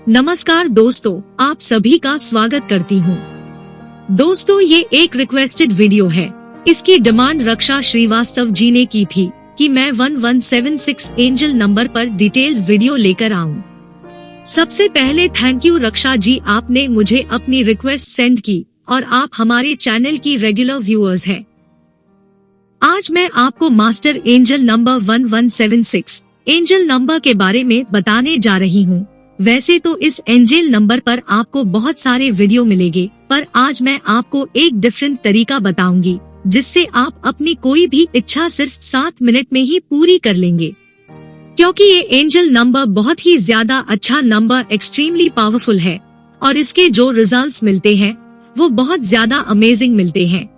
नमस्कार दोस्तों, आप सभी का स्वागत करती हूँ। दोस्तों, ये एक रिक्वेस्टेड वीडियो है। इसकी डिमांड रक्षा श्रीवास्तव जी ने की थी कि मैं 1176 एंजल नंबर पर डिटेल वीडियो लेकर आऊं। सबसे पहले थैंक यू रक्षा जी, आपने मुझे अपनी रिक्वेस्ट सेंड की और आप हमारे चैनल की रेगुलर व्यूअर्स हैं। आज मैं आपको master angel number 1176 angel number के बारे में बताने जा रही हूँ। वैसे तो इस एंजल नंबर पर आपको बहुत सारे वीडियो मिलेंगे, पर आज मैं आपको एक डिफरेंट तरीका बताऊंगी जिससे आप अपनी कोई भी इच्छा सिर्फ 7 मिनट में ही पूरी कर लेंगे। क्योंकि ये एंजल नंबर बहुत ही ज्यादा अच्छा नंबर, एक्सट्रीमली पावरफुल है और इसके जो रिजल्ट्स मिलते हैं वो बहुत ज्यादा अमेजिंग मिलते हैं।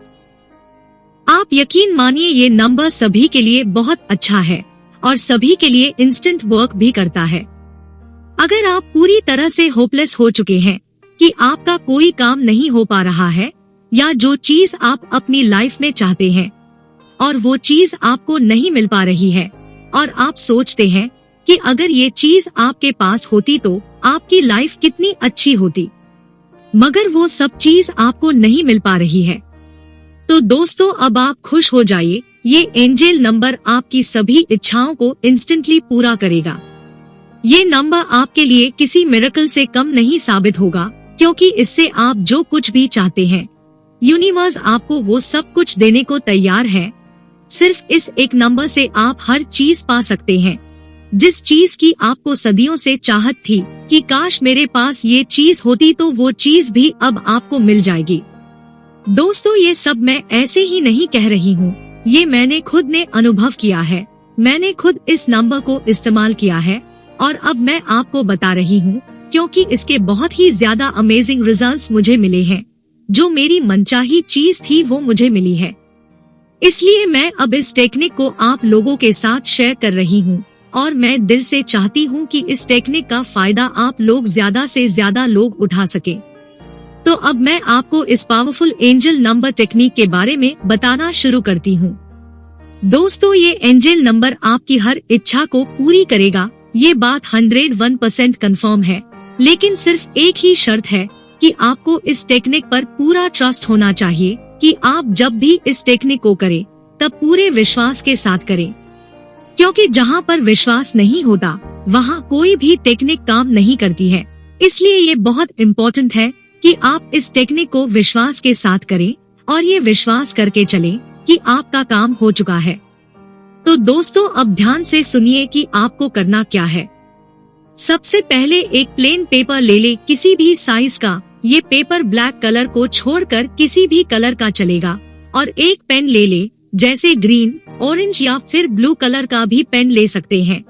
आप यकीन मानिए, ये नंबर सभी के लिए बहुत अच्छा है और सभी के लिए इंस्टेंट वर्क भी करता है। अगर आप पूरी तरह से होपलेस हो चुके हैं कि आपका कोई काम नहीं हो पा रहा है या जो चीज आप अपनी लाइफ में चाहते हैं और वो चीज आपको नहीं मिल पा रही है और आप सोचते हैं कि अगर ये चीज आपके पास होती तो आपकी लाइफ कितनी अच्छी होती, मगर वो सब चीज आपको नहीं मिल पा रही है, तो दोस्तों अब आप खुश हो जाइए। ये एंजल नंबर आपकी सभी इच्छाओं को इंस्टेंटली पूरा करेगा। ये नंबर आपके लिए किसी मिरेकल से कम नहीं साबित होगा, क्योंकि इससे आप जो कुछ भी चाहते हैं यूनिवर्स आपको वो सब कुछ देने को तैयार है। सिर्फ इस एक नंबर से आप हर चीज पा सकते हैं। जिस चीज की आपको सदियों से चाहत थी कि काश मेरे पास ये चीज होती, तो वो चीज भी अब आपको मिल जाएगी। दोस्तों, ये सब मैं ऐसे ही नहीं कह रही हूँ, ये मैंने खुद ने अनुभव किया है। मैंने खुद इस नंबर को इस्तेमाल किया है और अब मैं आपको बता रही हूँ, क्योंकि इसके बहुत ही ज्यादा अमेजिंग रिजल्ट्स मुझे मिले हैं। जो मेरी मनचाही चीज थी वो मुझे मिली है, इसलिए मैं अब इस टेक्निक को आप लोगों के साथ शेयर कर रही हूँ और मैं दिल से चाहती हूँ कि इस टेक्निक का फायदा आप लोग ज्यादा से ज्यादा लोग उठा सके। तो अब मैं आपको इस पावरफुल एंजल नंबर टेक्निक के बारे में बताना शुरू करती हूँ। दोस्तों, ये एंजल नंबर आपकी हर इच्छा को पूरी करेगा, ये बात 101% कंफर्म है। लेकिन सिर्फ एक ही शर्त है कि आपको इस टेक्निक पर पूरा ट्रस्ट होना चाहिए कि आप जब भी इस टेक्निक को करें तब पूरे विश्वास के साथ करें, क्योंकि जहाँ पर विश्वास नहीं होता वहाँ कोई भी टेक्निक काम नहीं करती है। इसलिए ये बहुत इम्पोर्टेंट है कि आप इस टेक्निक को विश्वास के साथ करें और ये विश्वास करके चलें कि आपका काम हो चुका है। तो दोस्तों, अब ध्यान से सुनिए कि आपको करना क्या है। सबसे पहले एक प्लेन पेपर ले ले, किसी भी साइज का। ये पेपर ब्लैक कलर को छोड़कर किसी भी कलर का चलेगा। और एक पेन ले ले, जैसे ग्रीन, ऑरेंज या फिर ब्लू कलर का भी पेन ले सकते हैं।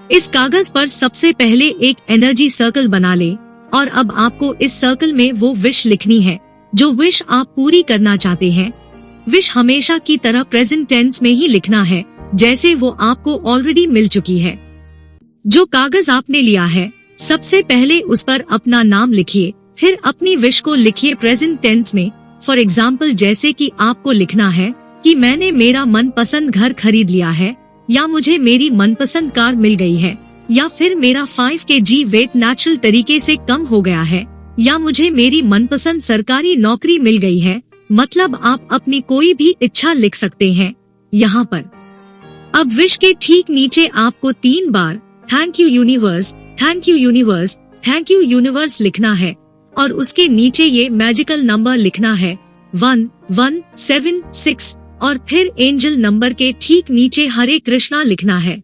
इस कागज पर सबसे पहले एक एनर्जी सर्कल बना ले और अब आपको इस सर्कल में वो विश लिखनी है जो विश आप पूरी करना चाहते हैं। विश हमेशा की तरह प्रेजेंट टेंस में ही लिखना है, जैसे वो आपको ऑलरेडी मिल चुकी है। जो कागज आपने लिया है, सबसे पहले उस पर अपना नाम लिखिए, फिर अपनी विश को लिखिए प्रेजेंट टेंस में। फॉर एग्जाम्पल, जैसे कि आपको लिखना है कि मैंने मेरा मनपसंद घर खरीद लिया है, या मुझे मेरी मनपसंद कार मिल गई है, या फिर मेरा 5 kg वेट नेचुरल तरीके से कम हो गया है, या मुझे मेरी मनपसंद सरकारी नौकरी मिल गई है। मतलब आप अपनी कोई भी इच्छा लिख सकते हैं यहाँ पर। अब विश के ठीक नीचे आपको 3 बार thank you universe, thank you universe, thank you universe लिखना है और उसके नीचे ये मैजिकल नंबर लिखना है 1176 और फिर एंजल नंबर के ठीक नीचे हरे कृष्णा लिखना है।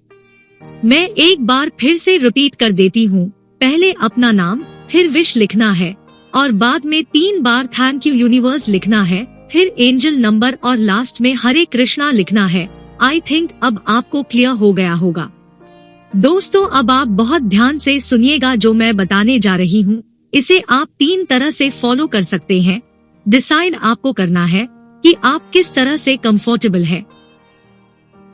मैं एक बार फिर से रिपीट कर देती हूँ, पहले अपना नाम, फिर विश लिखना है और बाद में 3 बार थैंक यू यूनिवर्स लिखना है, फिर एंजल नंबर और लास्ट में हरे कृष्णा लिखना है। आई थिंक अब आपको क्लियर हो गया होगा। दोस्तों, अब आप बहुत ध्यान से सुनिएगा जो मैं बताने जा रही हूँ। इसे आप 3 तरह से फॉलो कर सकते हैं। डिसाइड आपको करना है कि आप किस तरह से कंफर्टेबल है।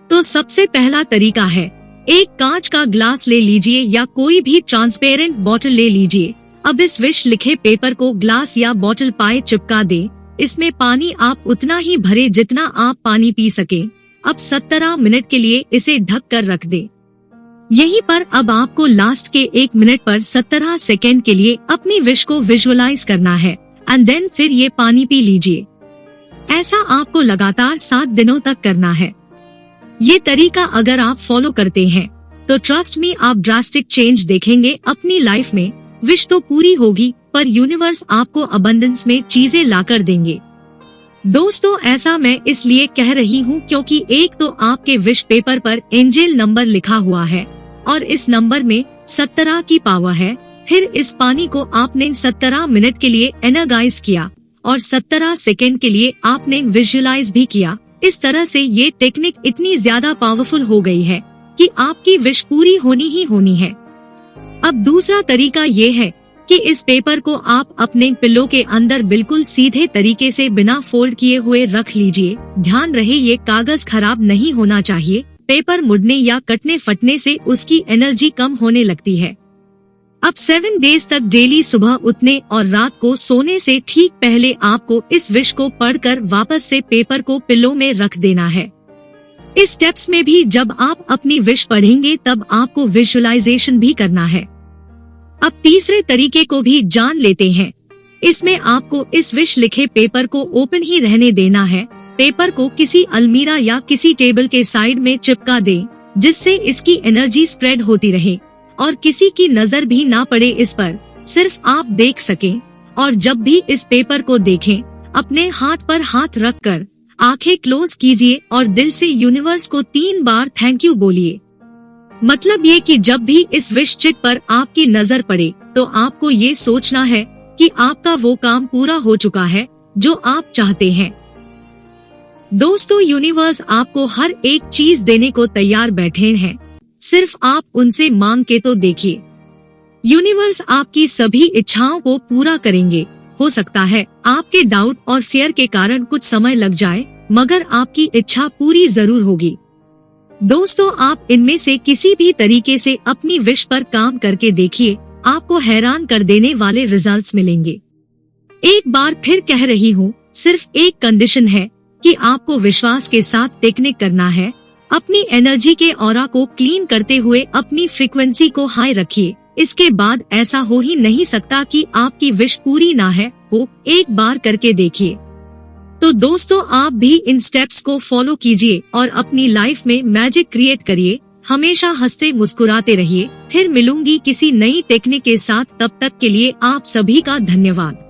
तो सबसे पहला तरीका है, एक कांच का ग्लास ले लीजिए या कोई भी ट्रांसपेरेंट बॉटल ले लीजिए। अब इस विश लिखे पेपर को ग्लास या बॉटल पाए चिपका दे। इसमें पानी आप उतना ही भरे जितना आप पानी पी सके। अब 17 मिनट के लिए इसे ढक कर रख दे। यहीं पर अब आपको लास्ट के 1 मिनट पर 17 सेकेंड के लिए अपनी विश को विजुअलाइज करना है एंड देन फिर ये पानी पी लीजिए। ऐसा आपको लगातार 7 दिनों तक करना है। ये तरीका अगर आप फॉलो करते हैं तो ट्रस्ट मी आप ड्रास्टिक चेंज देखेंगे अपनी लाइफ में। विश तो पूरी होगी पर यूनिवर्स आपको अबंडेंस में चीजें लाकर देंगे। दोस्तों ऐसा मैं इसलिए कह रही हूँ क्योंकि एक तो आपके विश पेपर पर एंजल नंबर लिखा हुआ है और इस नंबर में 17 की पावर है। फिर इस पानी को आपने 17 मिनट के लिए एनर्जाइज किया और 17 सेकेंड के लिए आपने विजुअलाइज भी किया। इस तरह से ये टेक्निक इतनी ज्यादा पावरफुल हो गई है कि आपकी विश पूरी होनी ही होनी है। अब दूसरा तरीका ये है कि इस पेपर को आप अपने पिलो के अंदर बिल्कुल सीधे तरीके से बिना फोल्ड किए हुए रख लीजिए। ध्यान रहे ये कागज खराब नहीं होना चाहिए। पेपर मुड़ने या कटने फटने से उसकी एनर्जी कम होने लगती है। अब 7 डेज तक डेली सुबह उठने और रात को सोने से ठीक पहले आपको इस विश को पढ़कर वापस से पेपर को पिलो में रख देना है। इस स्टेप्स में भी जब आप अपनी विश पढ़ेंगे तब आपको विजुअलाइजेशन भी करना है। अब तीसरे तरीके को भी जान लेते हैं। इसमें आपको इस विश लिखे पेपर को ओपन ही रहने देना है। पेपर को किसी अलमीरा या किसी टेबल के साइड में चिपका दें जिससे इसकी एनर्जी स्प्रेड होती रहे और किसी की नजर भी ना पड़े इस पर, सिर्फ आप देख सकें। और जब भी इस पेपर को देखें अपने हाथ पर हाथ रखकर आंखें क्लोज कीजिए और दिल से यूनिवर्स को 3 बार थैंक यू बोलिए। मतलब ये कि जब भी इस विश चिट पर आपकी नजर पड़े तो आपको ये सोचना है कि आपका वो काम पूरा हो चुका है जो आप चाहते हैं। दोस्तों यूनिवर्स आपको हर एक चीज देने को तैयार बैठे हैं, सिर्फ आप उनसे मांग के तो देखिए। यूनिवर्स आपकी सभी इच्छाओं को पूरा करेंगे। हो सकता है आपके डाउट और फियर के कारण कुछ समय लग जाए मगर आपकी इच्छा पूरी जरूर होगी। दोस्तों आप इनमें से किसी भी तरीके से अपनी विश पर काम करके देखिए, आपको हैरान कर देने वाले रिजल्ट्स मिलेंगे। एक बार फिर कह रही हूँ, सिर्फ एक कंडीशन है कि आपको विश्वास के साथ टेक्निक करना है। अपनी एनर्जी के ऑरा को क्लीन करते हुए अपनी फ्रीक्वेंसी को हाई रखिए। इसके बाद ऐसा हो ही नहीं सकता कि आपकी विश पूरी ना हो। एक बार करके देखिए। तो दोस्तों आप भी इन स्टेप्स को फॉलो कीजिए और अपनी लाइफ में मैजिक क्रिएट करिए। हमेशा हंसते मुस्कुराते रहिए। फिर मिलूंगी किसी नई टेक्निक के साथ, तब तक के लिए आप सभी का धन्यवाद।